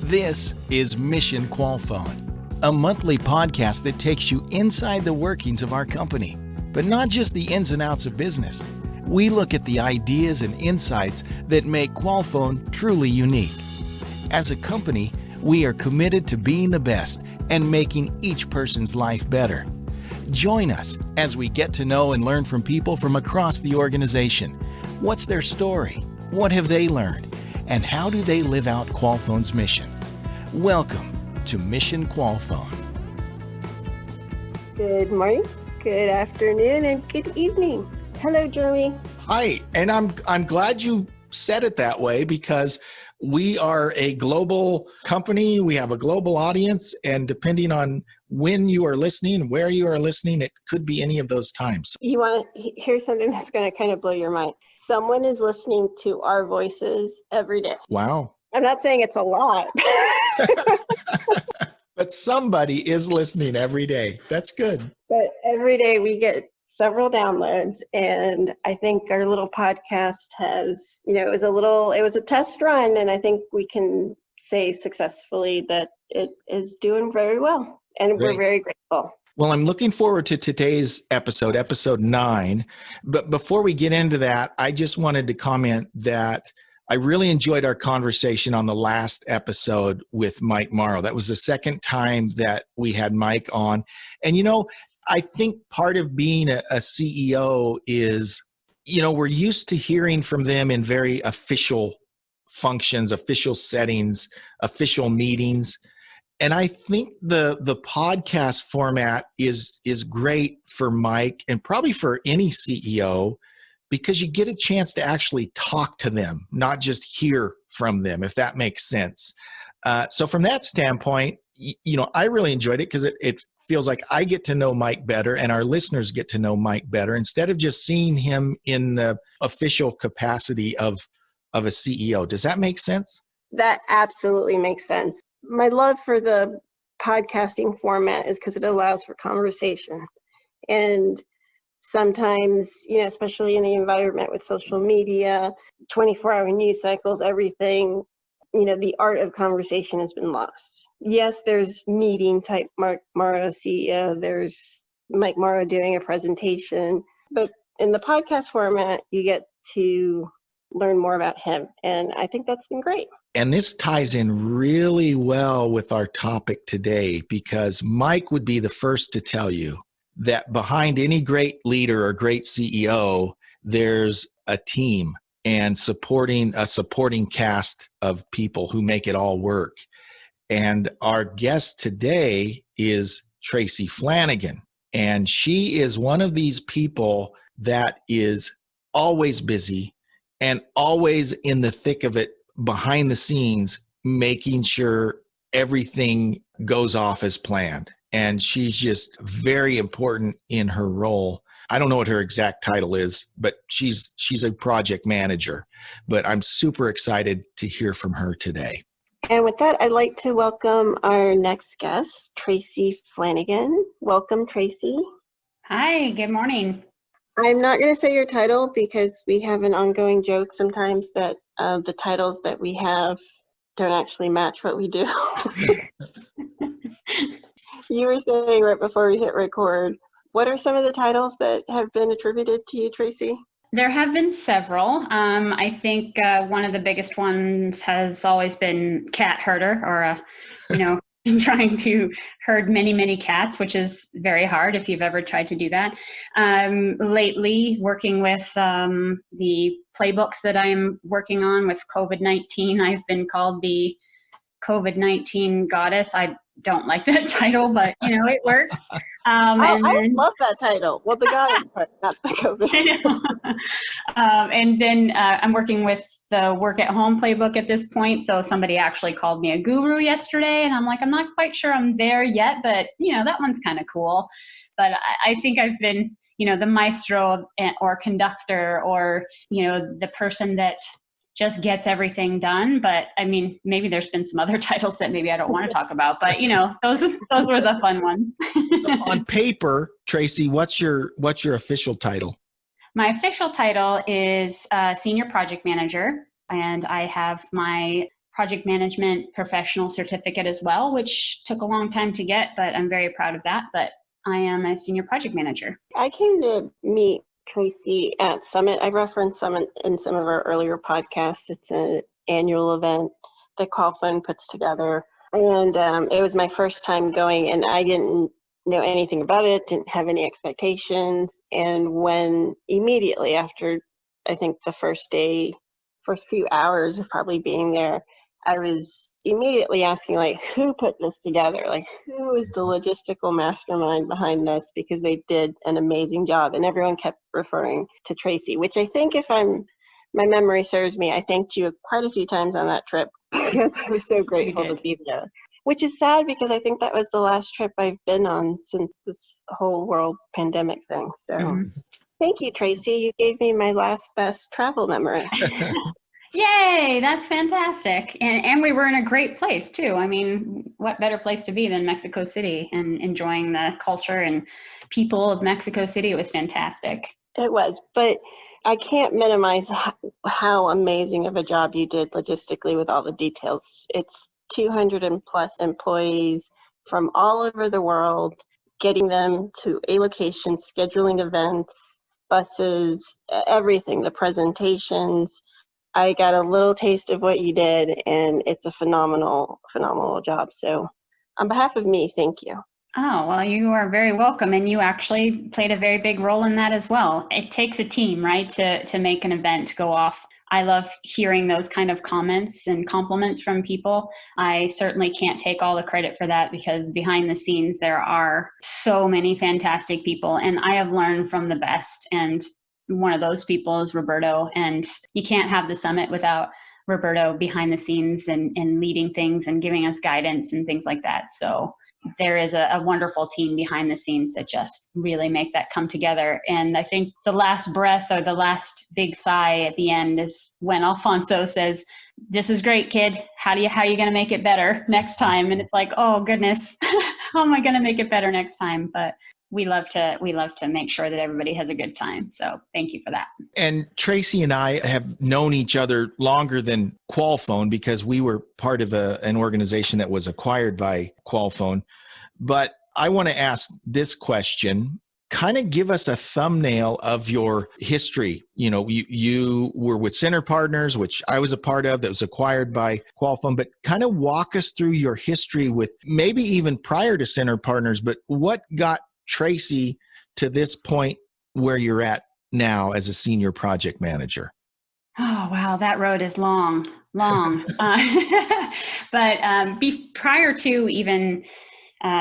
This is Mission Qualfon, a monthly podcast that takes you inside the workings of our company, but not just the ins and outs of business. We look at the ideas and insights that make Qualfon truly unique. As a company, we are committed to being the best and making each person's life better. Join us as we get to know and learn from people from across the organization. What's their story? What have they learned? And how do they live out Qualfon's mission? Welcome to Mission Qualfon. Good morning, good afternoon, and good evening. Hello, Jeremy. Hi, and I'm glad you said it that way because we are a global company. We have a global audience, and depending on when you are listening, where you are listening, it could be any of those times. You want to hear something that's going to kind of blow your mind? Someone is listening to our voices every day. Wow. I'm not saying it's a lot. But somebody is listening every day. That's good. But every day we get several downloads, and I think our little podcast has, it was a test run, and I think we can say successfully that it is doing very well, and Great. We're very grateful. Well, I'm looking forward to today's episode 9. But before we get into that, I just wanted to comment that I really enjoyed our conversation on the last episode with Mike Morrow. That was the second time that we had Mike on. And, I think part of being a CEO is, we're used to hearing from them in very official functions, official settings, official meetings. And I think the podcast format is great for Mike and probably for any CEO because you get a chance to actually talk to them, not just hear from them, if that makes sense. So from that standpoint, I really enjoyed it because it feels like I get to know Mike better and our listeners get to know Mike better instead of just seeing him in the official capacity of a CEO. Does that make sense? That absolutely makes sense. My love for the podcasting format is because it allows for conversation. And sometimes, especially in the environment with social media, 24-hour news cycles, everything, the art of conversation has been lost. Yes, there's meeting type Mike Morrow CEO, there's Mike Morrow doing a presentation, but in the podcast format, you get to learn more about him. And I think that's been great. And this ties in really well with our topic today because Mike would be the first to tell you that behind any great leader or great CEO, there's a team and a supporting cast of people who make it all work. And our guest today is Tracy Flanigan. And she is one of these people that is always busy and always in the thick of it behind the scenes, making sure everything goes off as planned. And she's just very important in her role. I don't know what her exact title is, but she's a project manager. But I'm super excited to hear from her today. And with that, I'd like to welcome our next guest, Tracy Flanigan. Welcome, Tracy. Hi, good morning. I'm not going to say your title because we have an ongoing joke sometimes that the titles that we have don't actually match what we do. You were saying right before we hit record, what are some of the titles that have been attributed to you, Tracy? There have been several. I think one of the biggest ones has always been cat herder, or trying to herd many, many cats, which is very hard if you've ever tried to do that. Lately, working with the playbooks that I'm working on with COVID-19, I've been called the COVID-19 goddess. I don't like that title, but it works. I love that title. Well, the goddess part, not the COVID. And then I'm working with the work at home playbook at this point. So somebody actually called me a guru yesterday, and I'm like, I'm not quite sure I'm there yet, but that one's kind of cool. But I think I've been, the maestro or conductor or, the person that just gets everything done. But I mean, maybe there's been some other titles that maybe I don't want to talk about, but those were the fun ones. On paper, Tracy, what's your official title? My official title is Senior Project Manager, and I have my project management professional certificate as well, which took a long time to get, but I'm very proud of that. But I am a senior project manager. I came to meet Tracy at Summit. I referenced Summit in some of our earlier podcasts. It's an annual event that Qualfon puts together. And it was my first time going, and I didn't know anything about it, didn't have any expectations. And when immediately after, I think the first day, first few hours of probably being there, I was immediately asking, like, who put this together? Like, who is the logistical mastermind behind this? Because they did an amazing job. And everyone kept referring to Tracy, which I think my memory serves me, I thanked you quite a few times on that trip because I was so grateful to be there. Which is sad because I think that was the last trip I've been on since this whole world pandemic thing. So Thank you, Tracy. You gave me my last best travel memory. Yay, that's fantastic. And we were in a great place too. I mean, what better place to be than Mexico City and enjoying the culture and people of Mexico City. It was fantastic. It was, but I can't minimize how amazing of a job you did logistically with all the details. It's 200 and plus employees from all over the world, getting them to a location, scheduling events, buses, everything, the presentations. I got a little taste of what you did, and it's a phenomenal, phenomenal job. So on behalf of me, thank you. Oh, well, you are very welcome. And you actually played a very big role in that as well. It takes a team, right, to make an event go off. I love hearing those kind of comments and compliments from people. I certainly can't take all the credit for that because behind the scenes, there are so many fantastic people, and I have learned from the best. And one of those people is Roberto, and you can't have the summit without Roberto behind the scenes and leading things and giving us guidance and things like that. So there is a wonderful team behind the scenes that just really make that come together. And I think the last breath or the last big sigh at the end is when Alfonso says, "This is great, kid. How are you going to make it better next time?" And it's like, oh goodness, how am I going to make it better next time? But we love to make sure that everybody has a good time. So thank you for that. And Tracy and I have known each other longer than Qualfon because we were part of an organization that was acquired by Qualfon. But I want to ask this question. Kind of give us a thumbnail of your history. You know, you were with Center Partners, which I was a part of, that was acquired by Qualfon, but kind of walk us through your history with maybe even prior to Center Partners, but what got Tracy to this point where you're at now as a senior project manager? Oh, wow. That road is long. But prior to even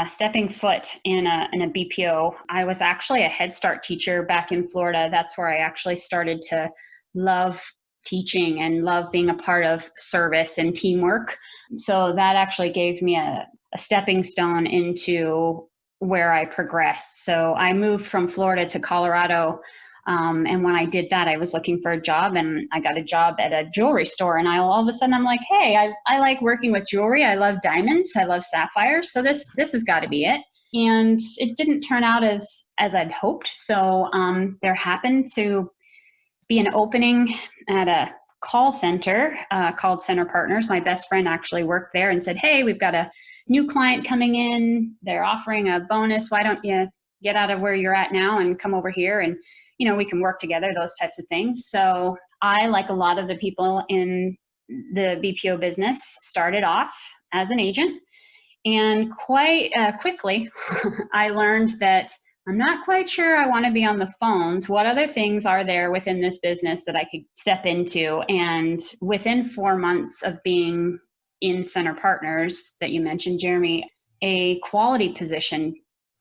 stepping foot in a BPO, I was actually a Head Start teacher back in Florida. That's where I actually started to love teaching and love being a part of service and teamwork. So that actually gave me a stepping stone into where I progressed. So I moved from Florida to Colorado. And when I did that, I was looking for a job, and I got a job at a jewelry store. And all of a sudden I'm like, hey, I like working with jewelry. I love diamonds. I love sapphires. So this has got to be it. And it didn't turn out as I'd hoped. So there happened to be an opening at a call center called Center Partners. My best friend actually worked there and said, hey, we've got a new client coming in. They're offering a bonus. Why don't you get out of where you're at now and come over here, and we can work together, those types of things. So I, like a lot of the people in the BPO business, started off as an agent. And quite quickly, I learned that I'm not quite sure I want to be on the phones. What other things are there within this business that I could step into? And within 4 months of being in Center Partners that you mentioned, Jeremy, a quality position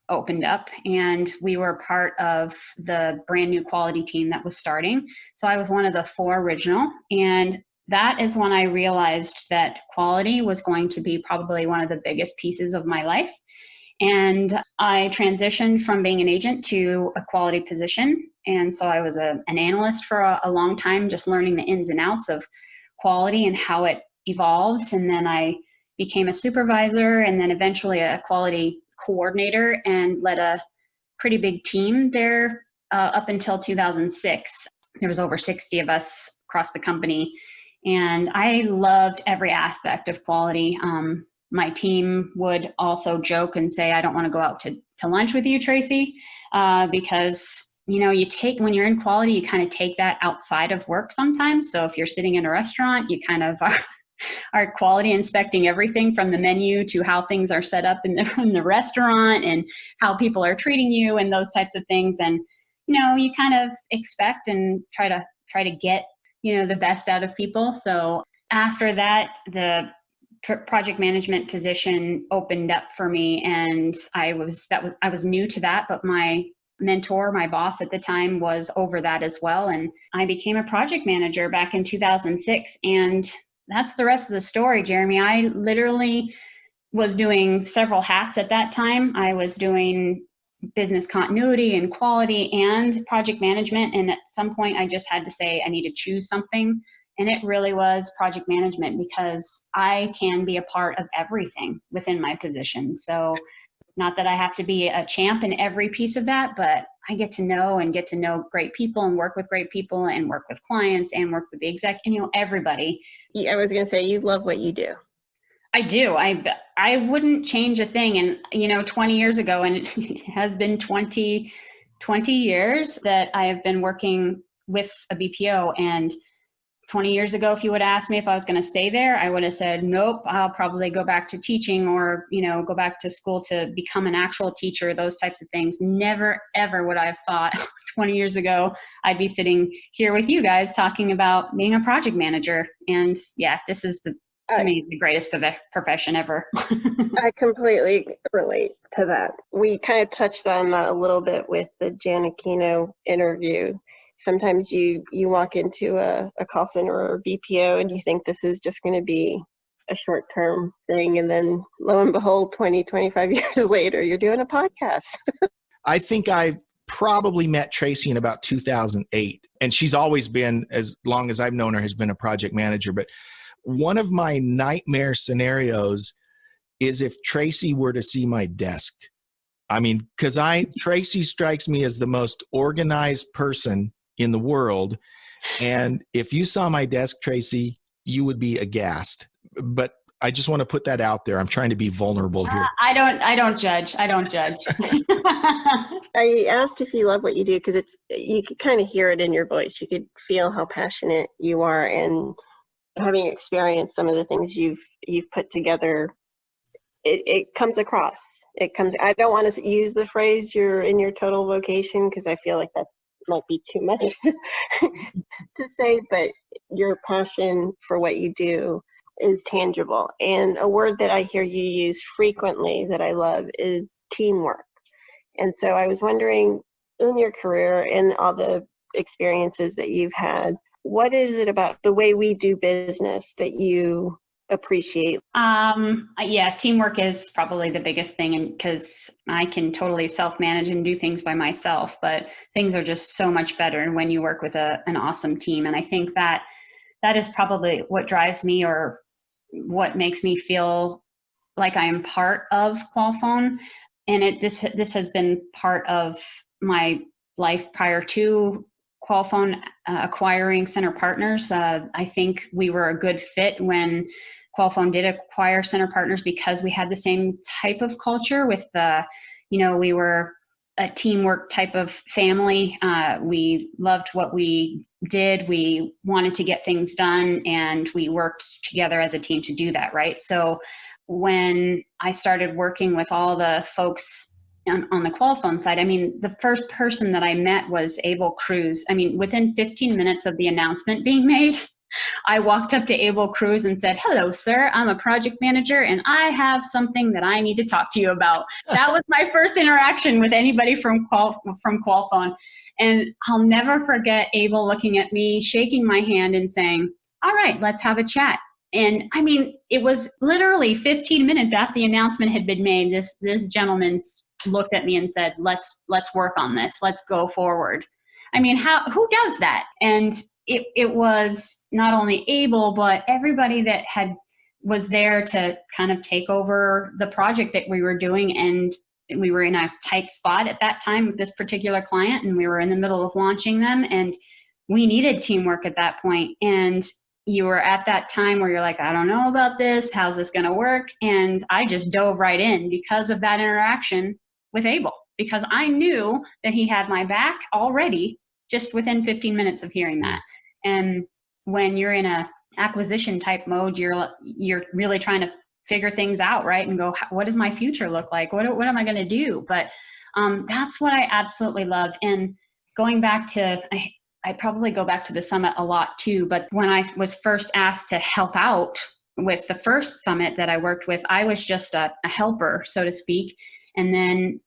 opened up, and we were part of the brand new quality team that was starting. So I was one of the 4 original, and that is when I realized that quality was going to be probably one of the biggest pieces of my life. And I transitioned from being an agent to a quality position. And so I was an analyst for a long time, just learning the ins and outs of quality and how it evolves. And then I became a supervisor, and then eventually a quality coordinator, and led a pretty big team there up until 2006. There was over 60 of us across the company. And I loved every aspect of quality. My team would also joke and say, I don't want to go out to lunch with you, Tracy, because when you're in quality, you kind of take that outside of work sometimes. So if you're sitting in a restaurant, you kind of are quality inspecting everything from the menu to how things are set up in the restaurant and how people are treating you and those types of things. And, you kind of expect and try to get, the best out of people. So after that, the project management position opened up for me, and I was new to that, but my mentor, my boss at the time, was over that as well. And I became a project manager back in 2006. And that's the rest of the story, Jeremy. I literally was doing several hats at that time. I was doing business continuity and quality and project management. And at some point I just had to say, I need to choose something. And it really was project management, because I can be a part of everything within my position. So not that I have to be a champ in every piece of that, but I get to know great people and work with great people and work with clients and work with the exec, everybody. I was going to say, you love what you do. I do. I wouldn't change a thing. And, 20 years ago, and it has been 20 years that I have been working with a BPO. And 20 years ago, if you would ask me if I was going to stay there, I would have said, nope, I'll probably go back to teaching or, go back to school to become an actual teacher, those types of things. Never, ever would I have thought 20 years ago I'd be sitting here with you guys talking about being a project manager. And yeah, this is to me, the greatest profession ever. I completely relate to that. We kind of touched on that a little bit with the Giannichino interview. Sometimes you walk into a call center or a BPO and you think this is just going to be a short-term thing. And then lo and behold, 25 years later, you're doing a podcast. I think I probably met Tracy in about 2008. And she's always been, as long as I've known her, has been a project manager. But one of my nightmare scenarios is if Tracy were to see my desk. I mean, because Tracy strikes me as the most organized person in the world. And if you saw my desk, Tracy, you would be aghast. But I just want to put that out there. I'm trying to be vulnerable here. I don't judge. I asked if you love what you do because you could kind of hear it in your voice. You could feel how passionate you are, and having experienced some of the things you've put together, it comes across. I don't want to use the phrase you're in your total vocation, because I feel like that might be too much to say, but your passion for what you do is tangible. And a word that I hear you use frequently that I love is teamwork. And so I was wondering, in your career and all the experiences that you've had, what is it about the way we do business that you appreciate? Yeah, teamwork is probably the biggest thing, and because I can totally self-manage and do things by myself, but things are just so much better when you work with an awesome team. And I think that is probably what drives me, or what makes me feel like I am part of Qualfon. And this has been part of my life prior to Qualfon acquiring Center Partners. I think we were a good fit when Qualfon did acquire Center Partners, because we had the same type of culture with we were a teamwork type of family. We loved what we did. We wanted to get things done, and we worked together as a team to do that, right? So when I started working with all the folks on the Qualfon side, I mean, the first person that I met was Abel Cruz. I mean, within 15 minutes of the announcement being made, I walked up to Abel Cruz and said, "Hello, sir. I'm a project manager, and I have something that I need to talk to you about." That was my first interaction with anybody from Qualfon. And I'll never forget Abel looking at me, shaking my hand and saying, "All right, let's have a chat." And I mean, it was literally 15 minutes after the announcement had been made, this gentleman looked at me and said, let's work on this. Let's go forward. I mean, who does that? And it was not only Abel, but everybody that was there to kind of take over the project that we were doing. And we were in a tight spot at that time with this particular client, and we were in the middle of launching them, and we needed teamwork at that point. And you were at that time where you're like, I don't know about this. How's this going to work? And I just dove right in because of that interaction with Abel, because I knew that he had my back already just within 15 minutes of hearing that. And when you're in a acquisition type mode, you're really trying to figure things out, right? And go, what does my future look like? What am I going to do? But that's what I absolutely love. And going back to, I probably go back to the summit a lot too, but when I was first asked to help out with the first summit that I worked with, I was just a helper, so to speak. And then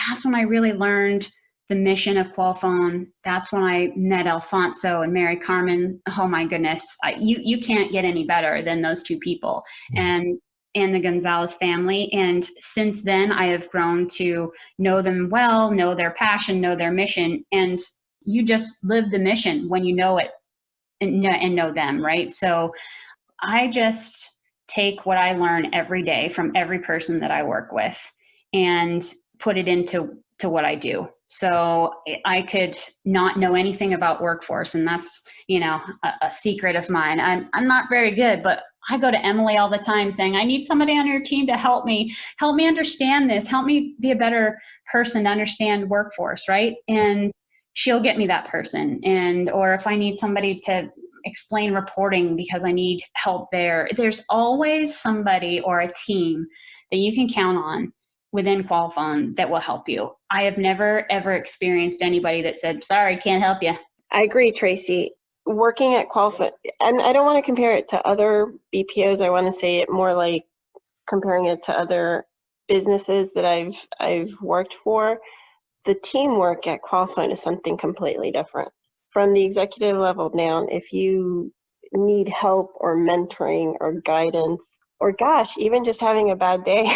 that's when I really learned the mission of Qualfon. That's when I met Alfonso and Mary Carmen. Oh my goodness, you can't get any better than those two people. And the Gonzalez family. And since then, I have grown to know them well, know their passion, know their mission. And you just live the mission when you know it and know them, right? So I just take what I learn every day from every person that I work with and put it into what I do. So I could not know anything about workforce, and that's, a secret of mine. I'm not very good, but I go to Emily all the time saying, I need somebody on your team to help me understand this, help me be a better person to understand workforce, right? And she'll get me that person. Or if I need somebody to explain reporting because I need help there's always somebody or a team that you can count on within Qualfon that will help you. I have never, ever experienced anybody that said, sorry, can't help you. I agree, Tracy. Working at Qualfon, and I don't want to compare it to other BPOs. I want to say it more like comparing it to other businesses that I've worked for. The teamwork at Qualfon is something completely different. From the executive level down, if you need help or mentoring or guidance, or gosh, even just having a bad day,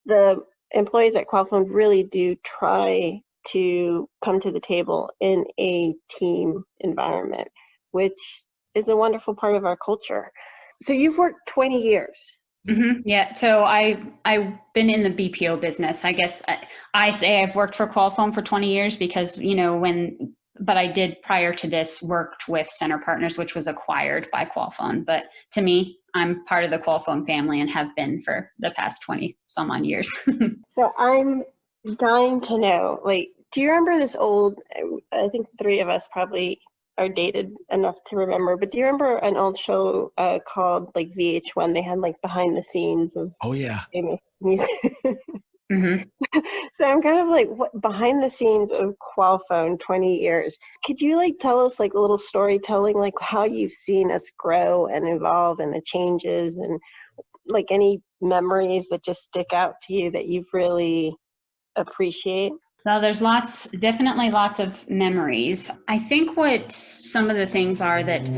the employees at Qualfon really do try to come to the table in a team environment, which is a wonderful part of our culture. So you've worked 20 years. Mm-hmm. Yeah. So I've been in the BPO business. I guess I say I've worked for Qualfon for 20 years because, but I did prior to this worked with Center Partners, which was acquired by Qualfon. But to me, I'm part of the Qualfon family and have been for the past 20 some odd years. So I'm dying to know, do you remember this old, I think the three of us probably are dated enough to remember, but do you remember an old show called VH1? They had behind the scenes of famous music. Mm-hmm. So I'm kind of what behind the scenes of Qualfon 20 years. Could you tell us a little storytelling, how you've seen us grow and evolve and the changes and any memories that just stick out to you that you've really appreciate? So there's definitely lots of memories. I think what some of the things are that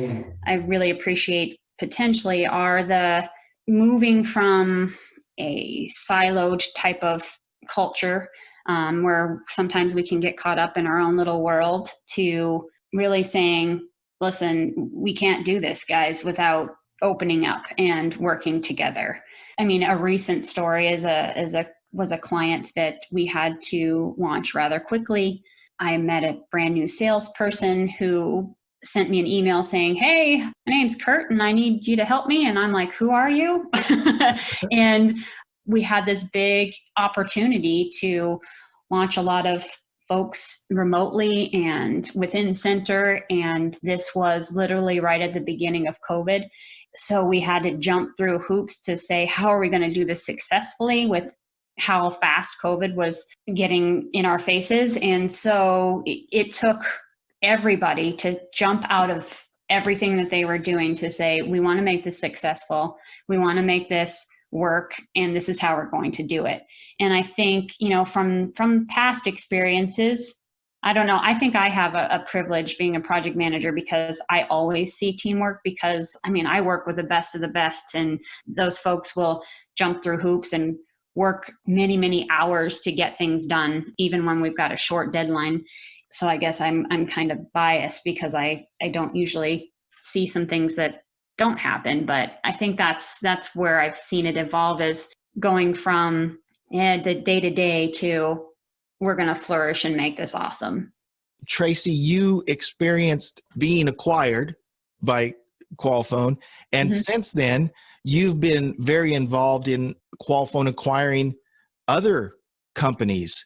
I really appreciate potentially are the moving from a siloed type of culture where sometimes we can get caught up in our own little world to really saying, listen, we can't do this, guys, without opening up and working together. I mean, a recent story was a client that we had to launch rather quickly. I met a brand new salesperson who sent me an email saying, hey, my name's Kurt and I need you to help me. And I'm like, who are you? And we had this big opportunity to launch a lot of folks remotely and within center. And this was literally right at the beginning of COVID. So we had to jump through hoops to say, how are we going to do this successfully with how fast COVID was getting in our faces? And so it took everybody to jump out of everything that they were doing to say, we want to make this successful. We want to make this work, and this is how we're going to do it. And I think, from past experiences, I don't know, I think I have a privilege being a project manager because I always see teamwork because, I work with the best of the best, and those folks will jump through hoops and work many, many hours to get things done, even when we've got a short deadline. So I guess I'm kind of biased because I don't usually see some things that don't happen, but I think that's where I've seen it evolve, is going from the day to day to we're going to flourish and make this awesome. Tracy, you experienced being acquired by Qualfon. And since then, you've been very involved in Qualfon acquiring other companies.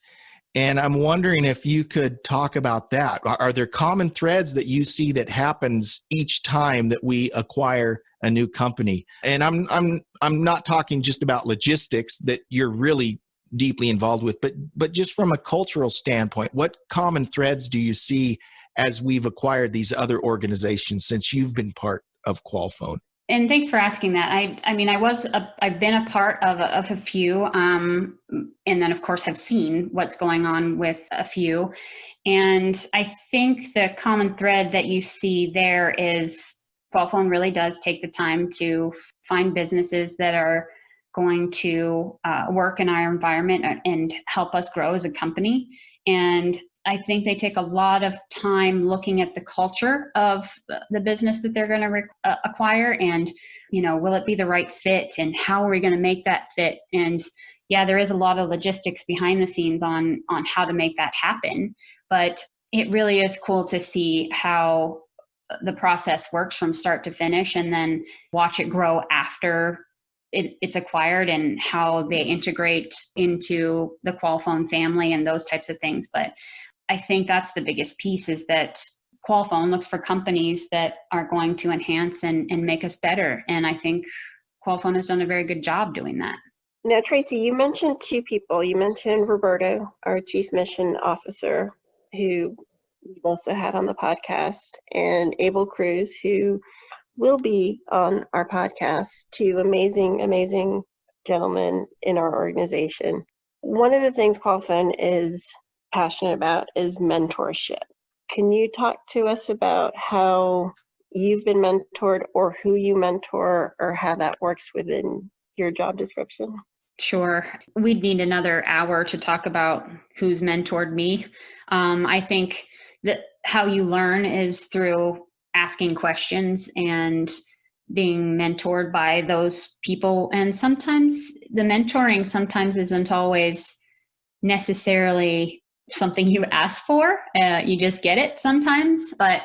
And I'm wondering if you could talk about that. Are there common threads that you see that happens each time that we acquire a new company? And I'm not talking just about logistics that you're really deeply involved with, but just from a cultural standpoint, what common threads do you see as we've acquired these other organizations since you've been part of Qualfon? And thanks for asking that. I've been a part of a few, and then of course have seen what's going on with a few. And I think the common thread that you see there is Qualfon really does take the time to find businesses that are going to work in our environment and help us grow as a company. And I think they take a lot of time looking at the culture of the business that they're going to acquire, and will it be the right fit, and how are we going to make that fit? And yeah, there is a lot of logistics behind the scenes on how to make that happen, but it really is cool to see how the process works from start to finish, and then watch it grow after it's acquired, and how they integrate into the Qualfon family and those types of things. But I think that's the biggest piece, is that Qualfon looks for companies that are going to enhance and make us better. And I think Qualfon has done a very good job doing that. Now, Tracy, you mentioned two people. You mentioned Roberto, our Chief Mission Officer, who we've also had on the podcast, and Abel Cruz, who will be on our podcast. Two amazing, amazing gentlemen in our organization. One of the things Qualfon is passionate about is mentorship. Can you talk to us about how you've been mentored, or who you mentor, or how that works within your job description? Sure. We'd need another hour to talk about who's mentored me. I think that how you learn is through asking questions and being mentored by those people. And sometimes the mentoring isn't always necessarily something you ask for. You just get it sometimes. But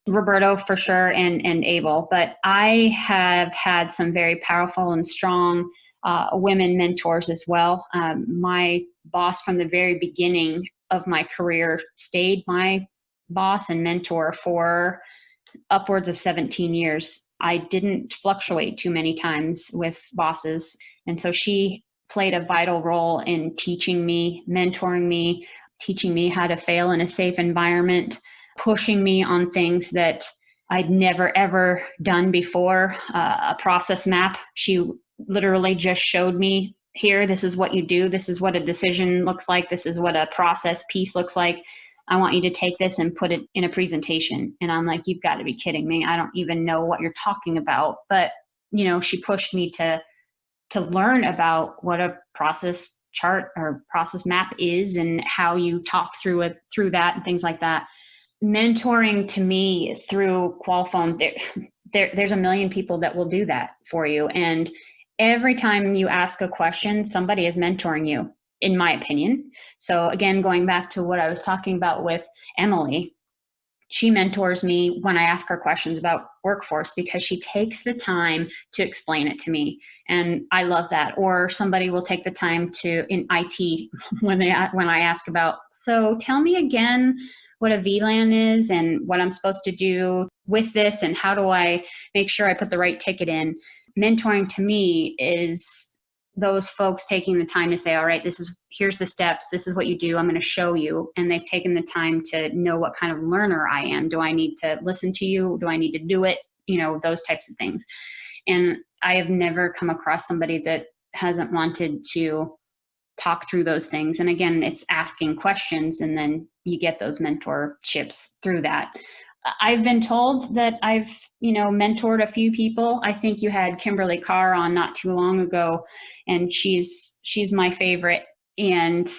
Roberto for sure, and Abel. But I have had some very powerful and strong women mentors as well. My boss from the very beginning of my career stayed my boss and mentor for upwards of 17 years. I didn't fluctuate too many times with bosses. And so she played a vital role in teaching me, mentoring me, teaching me how to fail in a safe environment, pushing me on things that I'd never, ever done before. A process map. She literally just showed me, here, this is what you do. This is what a decision looks like. This is what a process piece looks like. I want you to take this and put it in a presentation. And I'm like, you've got to be kidding me. I don't even know what you're talking about. But, she pushed me to learn about what a process chart or process map is, and how you talk through that and things like that. Mentoring to me through Qualfon, there's a million people that will do that for you. And every time you ask a question, somebody is mentoring you, in my opinion. So again, going back to what I was talking about with Emily, she mentors me when I ask her questions about workforce, because she takes the time to explain it to me. And I love that. Or somebody will take the time to, in IT, when I ask about, so tell me again what a VLAN is and what I'm supposed to do with this, and how do I make sure I put the right ticket in. Mentoring to me is those folks taking the time to say, all right, here's the steps, this is what you do, I'm going to show you. And they've taken the time to know what kind of learner I am. Do I need to listen to you? Do I need to do it? Those types of things. And I have never come across somebody that hasn't wanted to talk through those things. And again, it's asking questions, and then you get those mentorships through that. I've been told that I've, mentored a few people. I think you had Kimberly Carr on not too long ago, and she's my favorite. And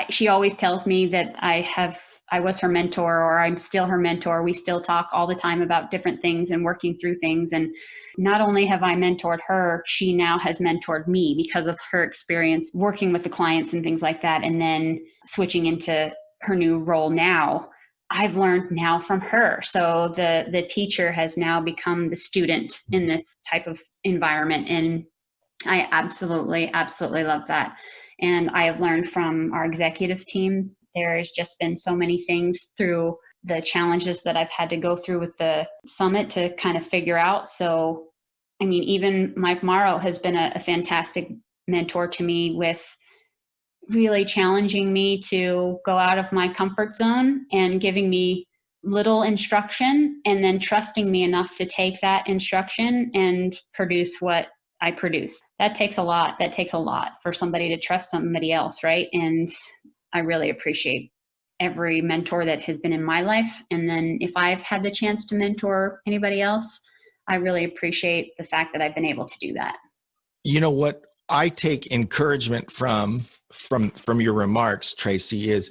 she always tells me that I was her mentor, or I'm still her mentor. We still talk all the time about different things and working through things. And not only have I mentored her, she now has mentored me because of her experience working with the clients and things like that. And then switching into her new role now, I've learned now from her. So the teacher has now become the student in this type of environment. And I absolutely, absolutely love that. And I have learned from our executive team. There's just been so many things through the challenges that I've had to go through with the summit to kind of figure out. So, I mean, even Mike Morrow has been a fantastic mentor to me with really challenging me to go out of my comfort zone and giving me little instruction and then trusting me enough to take that instruction and produce what I produce. That takes a lot. That takes a lot for somebody to trust somebody else, right? And I really appreciate every mentor that has been in my life. And then if I've had the chance to mentor anybody else, I really appreciate the fact that I've been able to do that. You know what I take encouragement from your remarks, Tracy, is,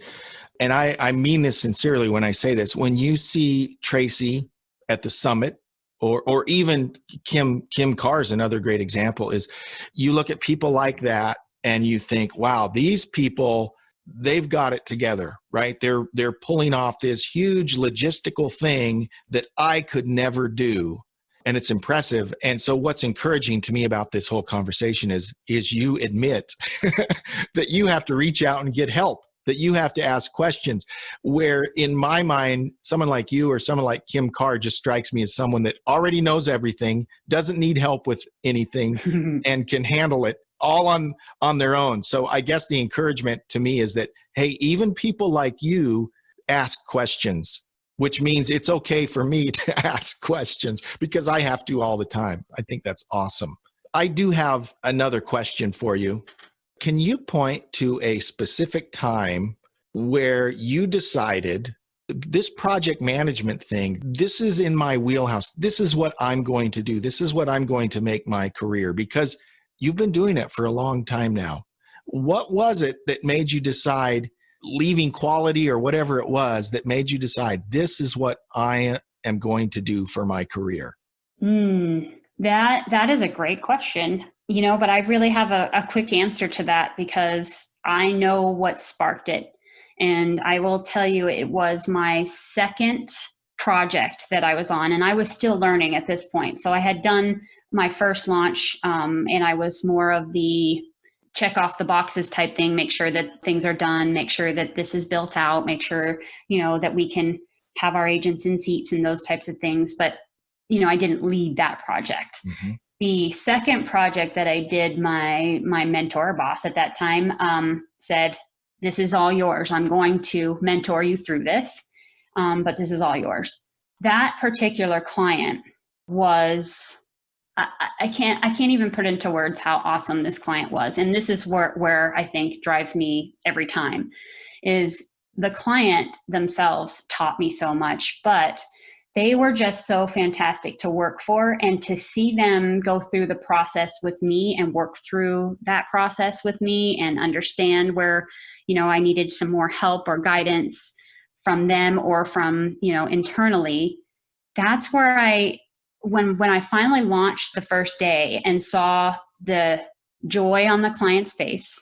and I mean this sincerely when I say this, when you see Tracy at the summit, or even Kim Carr's another great example, is you look at people like that and you think, wow, these people, they've got it together, right? They're pulling off this huge logistical thing that I could never do. And it's impressive. And so what's encouraging to me about this whole conversation is you admit that you have to reach out and get help, that you have to ask questions, where in my mind, someone like you or someone like Kim Carr just strikes me as someone that already knows everything, doesn't need help with anything, and can handle it all on their own. So I guess the encouragement to me is that, hey, even people like you ask questions, which means it's okay for me to ask questions because I have to all the time. I think that's awesome. I do have another question for you. Can you point to a specific time where you decided this project management thing, this is in my wheelhouse. This is what I'm going to do. This is what I'm going to make my career, because you've been doing it for a long time now. What was it that made you decide, leaving quality or whatever it was, that made you decide this is what I am going to do for my career? That is a great question, but I really have a quick answer to that because I know what sparked it. And I will tell you, it was my second project that I was on, and I was still learning at this point. So I had done my first launch, and I was more of the check off the boxes type thing, make sure that things are done, make sure that this is built out, make sure, that we can have our agents in seats and those types of things. But, I didn't lead that project. Mm-hmm. The second project that I did, my mentor boss at that time said, this is all yours. I'm going to mentor you through this, but this is all yours. That particular client was, I can't even put into words how awesome this client was. And this is where I think drives me every time, is the client themselves taught me so much, but they were just so fantastic to work for, and to see them go through the process with me and work through that process with me and understand where, I needed some more help or guidance from them or from, internally. That's where when I finally launched the first day and saw the joy on the client's face,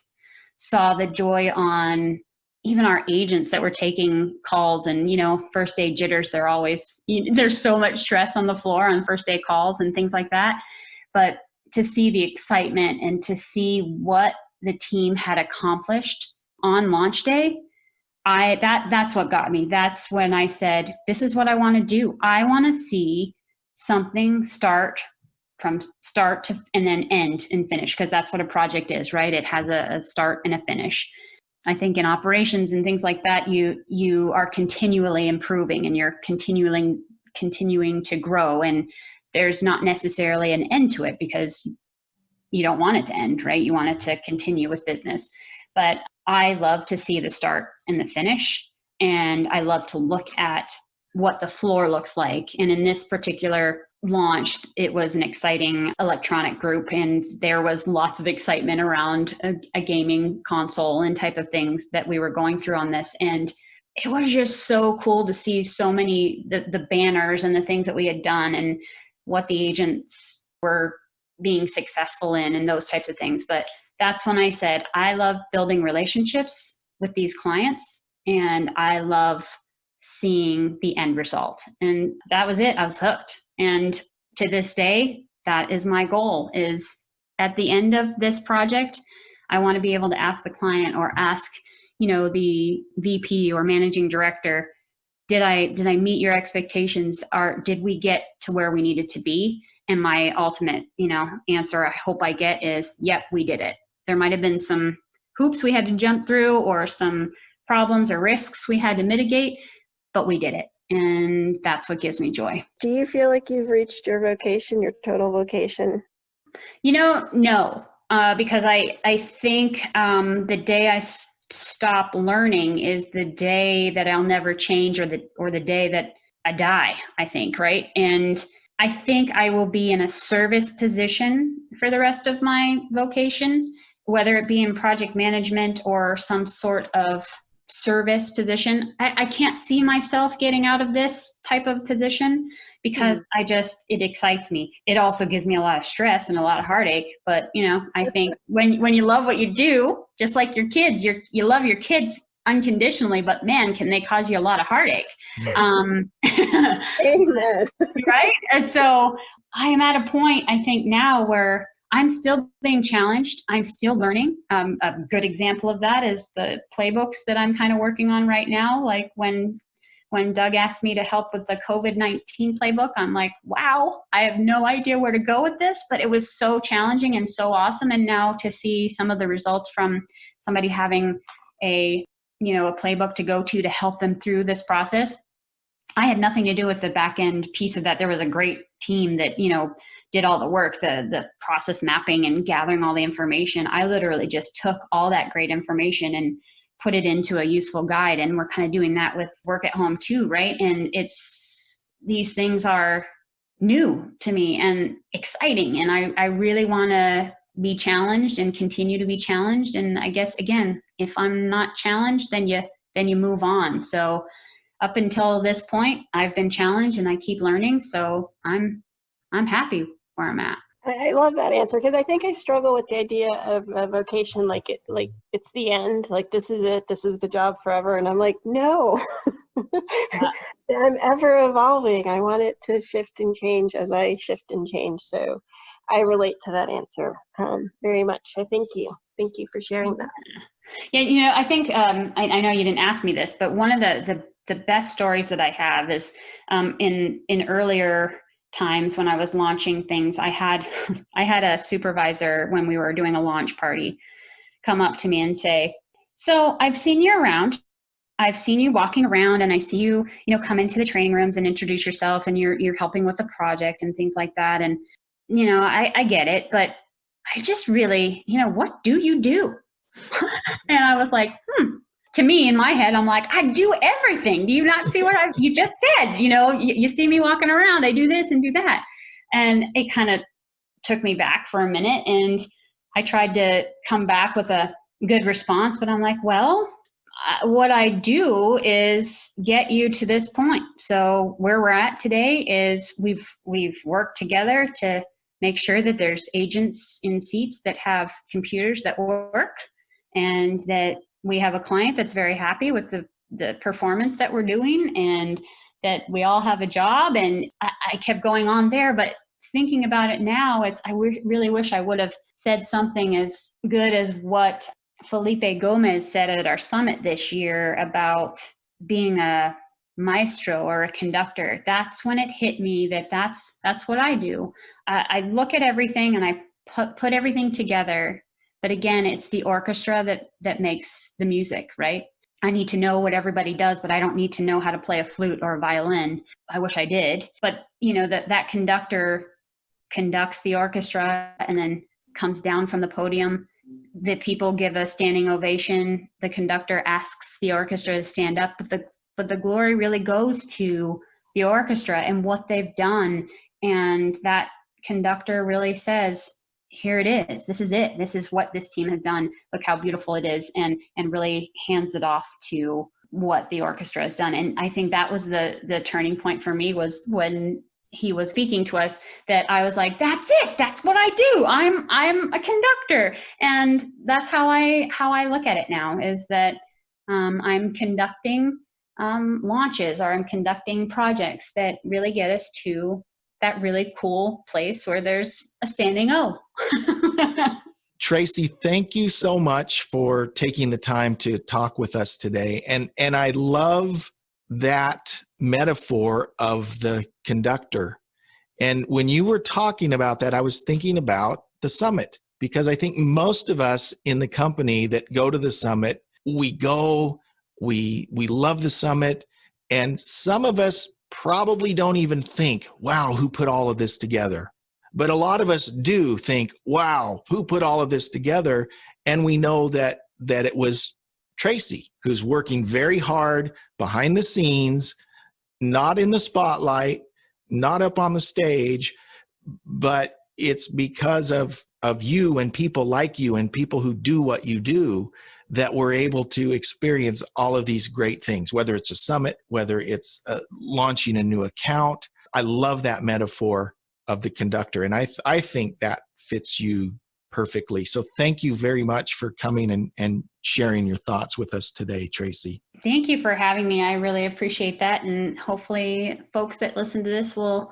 saw the joy on even our agents that were taking calls, and, first day jitters, there's so much stress on the floor on first day calls and things like that. But to see the excitement and to see what the team had accomplished on launch day, that's what got me. That's when I said, this is what I want to do. I want to see something start from start to and then end and finish, because that's what a project is, right? It has a start and a finish. I think in operations and things like that, you are continually improving and you're continuing to grow, and there's not necessarily an end to it because you don't want it to end, right? You want it to continue with business. But I love to see the start and the finish, and I love to look at what the floor looks like. And in this particular launch, it was an exciting electronic group, and there was lots of excitement around a gaming console and type of things that we were going through on this. And it was just so cool to see so many, the banners and the things that we had done and what the agents were being successful in and those types of things. But that's when I said, I love building relationships with these clients, and I love seeing the end result. And that was it. I was hooked. And to this day, that is my goal, is at the end of this project, I want to be able to ask the client or ask, the VP or managing director, did I meet your expectations? Or did we get to where we needed to be? And my ultimate, answer I hope I get is, yep, we did it. There might have been some hoops we had to jump through or some problems or risks we had to mitigate, but we did it. And that's what gives me joy. Do you feel like you've reached your vocation, your total vocation? No, because I think the day I stop learning is the day that I'll never change, or the day that I die, I think, right? And I think I will be in a service position for the rest of my vocation, whether it be in project management or some sort of service position. I can't see myself getting out of this type of position because it excites me. It also gives me a lot of stress and a lot of heartache. But, I think when you love what you do, just like your kids, you love your kids unconditionally, but man, can they cause you a lot of heartache. Amen. Right? And so I am at a point, I think now, where I'm still being challenged. I'm still learning. A good example of that is the playbooks that I'm kind of working on right now. Like when Doug asked me to help with the COVID-19 playbook, I'm like, wow, I have no idea where to go with this, but it was so challenging and so awesome. And now to see some of the results from somebody having a playbook to go to help them through this process. I had nothing to do with the back end piece of that. There was a great team that, did all the work, the process mapping and gathering all the information. I literally just took all that great information and put it into a useful guide. And we're kind of doing that with work at home too, right? And these things are new to me and exciting. And I really want to be challenged and continue to be challenged. And I guess, again, if I'm not challenged, then you move on. So up until this point, I've been challenged and I keep learning. So I'm happy where I'm at. I love that answer, because I think I struggle with the idea of a vocation like it's the end, like this is it, this is the job forever. And I'm like, no, I'm ever evolving. I want it to shift and change as I shift and change. So I relate to that answer very much. I thank you. Thank you for sharing that. Yeah, I think I know you didn't ask me this, but one of the best stories that I have is in earlier times when I was launching things. I had a supervisor when we were doing a launch party come up to me and say, so I've seen you around. I've seen you walking around, and I see you, come into the training rooms and introduce yourself, and you're helping with a project and things like that. And, I get it, but I just really, what do you do? And I was like, To me, in my head, I'm like, I do everything. Do you not see what you just said? You see me walking around, I do this and do that. And it kind of took me back for a minute, and I tried to come back with a good response, but I'm like, well, what I do is get you to this point. So where we're at today is we've worked together to make sure that there's agents in seats that have computers that work, and that we have a client that's very happy with the performance that we're doing, and that we all have a job. And I kept going on there, but thinking about it now, I really wish I would have said something as good as what Felipe Gomez said at our summit this year about being a maestro or a conductor. That's when it hit me that's what I do. I look at everything and I put everything together. But again, it's the orchestra that makes the music, right? I need to know what everybody does, but I don't need to know how to play a flute or a violin. I wish I did. But, that conductor conducts the orchestra and then comes down from the podium. The people give a standing ovation. The conductor asks the orchestra to stand up, but the glory really goes to the orchestra and what they've done. And that conductor really says, here it is. This is it. This is what this team has done. Look how beautiful it is, and really hands it off to what the orchestra has done. And I think that was the turning point for me, was when he was speaking to us, that I was like, that's it. That's what I do. I'm a conductor. And that's how I look at it now, is that I'm conducting launches or I'm conducting projects that really get us to that really cool place where there's a standing O. Tracy, thank you so much for taking the time to talk with us today. And I love that metaphor of the conductor. And when you were talking about that, I was thinking about the summit, because I think most of us in the company that go to the summit, we love the summit. And some of us probably don't even think, wow, who put all of this together? But a lot of us do think, wow, who put all of this together? And we know that it was Tracy, who's working very hard behind the scenes, not in the spotlight, not up on the stage, but it's because of you and people like you and people who do what you do that we're able to experience all of these great things, whether it's a summit, whether it's launching a new account. I love that metaphor of the conductor, and I think that fits you perfectly. So thank you very much for coming and sharing your thoughts with us today, Tracy. Thank you for having me. I really appreciate that, and hopefully folks that listen to this will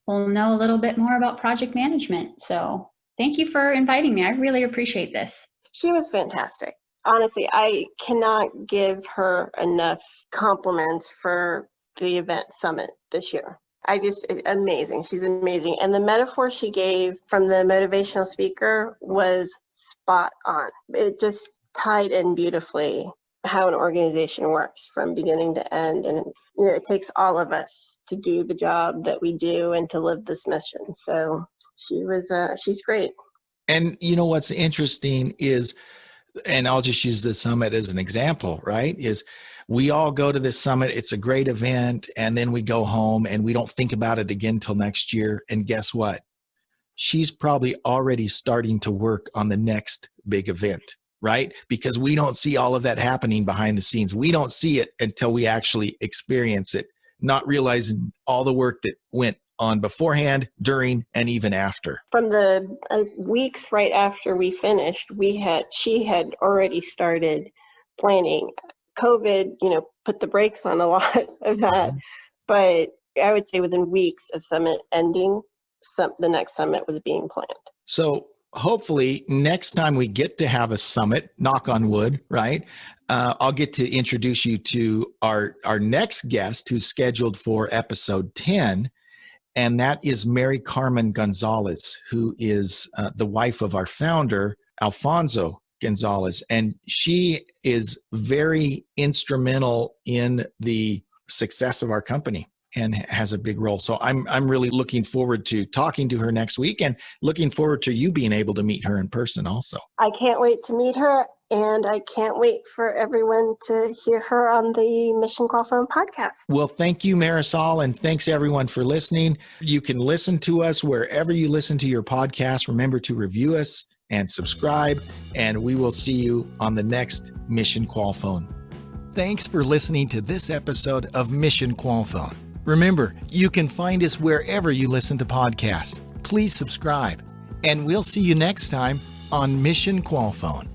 know a little bit more about project management. So thank you for inviting me. I really appreciate this. She was fantastic. Honestly, I cannot give her enough compliments for the event summit this year. Amazing. She's amazing. And the metaphor she gave from the motivational speaker was spot on. It just tied in beautifully how an organization works from beginning to end. And it takes all of us to do the job that we do and to live this mission. So she's great. And what's interesting is, and I'll just use the summit as an example, right? Is we all go to this summit. It's a great event. And then we go home and we don't think about it again till next year. And guess what? She's probably already starting to work on the next big event, right? Because we don't see all of that happening behind the scenes. We don't see it until we actually experience it, not realizing all the work that went on beforehand, during, and even after. From the weeks right after we finished, she had already started planning. COVID, put the brakes on a lot of that, but I would say within weeks of summit ending, the next summit was being planned. So hopefully next time we get to have a summit, knock on wood, right? I'll get to introduce you to our next guest who's scheduled for episode 10. And that is Mary Carmen Gonzalez, who is the wife of our founder, Alfonso Gonzalez. And she is very instrumental in the success of our company and has a big role. So I'm really looking forward to talking to her next week and looking forward to you being able to meet her in person also. I can't wait to meet her, and I can't wait for everyone to hear her on the Mission Qualfon podcast. Well, thank you, Marisol, and thanks everyone for listening. You can listen to us wherever you listen to your podcast. Remember to review us and subscribe, and we will see you on the next Mission Qualfon. Thanks for listening to this episode of Mission Qualfon. Remember, you can find us wherever you listen to podcasts. Please subscribe, and we'll see you next time on Mission Qualfon.